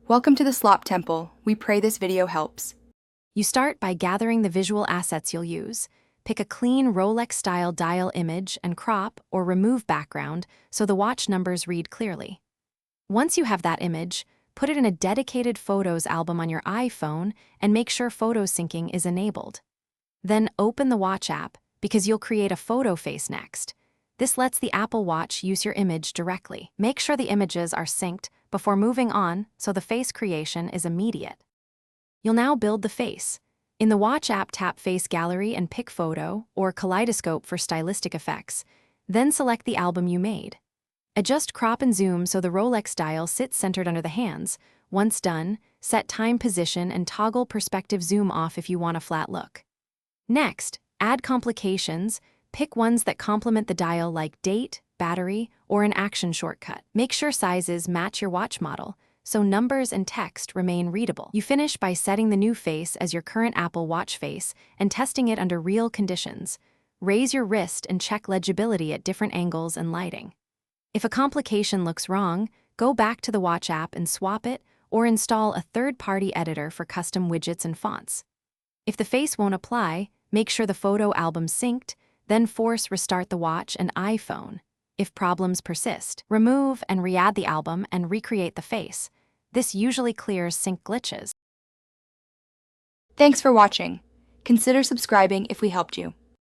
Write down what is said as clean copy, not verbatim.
Welcome to the Slop Temple. We pray this video helps. You start by gathering the visual assets you'll use. Pick a clean Rolex-style dial image and crop or remove background so the watch numbers read clearly. Once you have that image, put it in a dedicated photos album on your iPhone and make sure photo syncing is enabled. Then open the Watch app because you'll create a photo face next. This lets the Apple Watch use your image directly. Make sure the images are synced before moving on so the face creation is immediate. You'll now build the face. In the Watch app, tap Face Gallery and pick Photo or Kaleidoscope for stylistic effects. Then select the album you made. Adjust crop and zoom so the Rolex dial sits centered under the hands. Once done, set time position and toggle perspective zoom off if you want a flat look. Next, add complications. Pick ones that complement the dial like date, battery, or an action shortcut. Make sure sizes match your watch model, so numbers and text remain readable. You finish by setting the new face as your current Apple Watch face and testing it under real conditions. Raise your wrist and check legibility at different angles and lighting. If a complication looks wrong, go back to the Watch app and swap it or install a third-party editor for custom widgets and fonts. If the face won't apply, make sure the photo album's synced, then force restart the watch and iPhone. If problems persist, remove and re-add the album and recreate the face. This usually clears sync glitches. Thanks for watching. Consider subscribing if we helped you.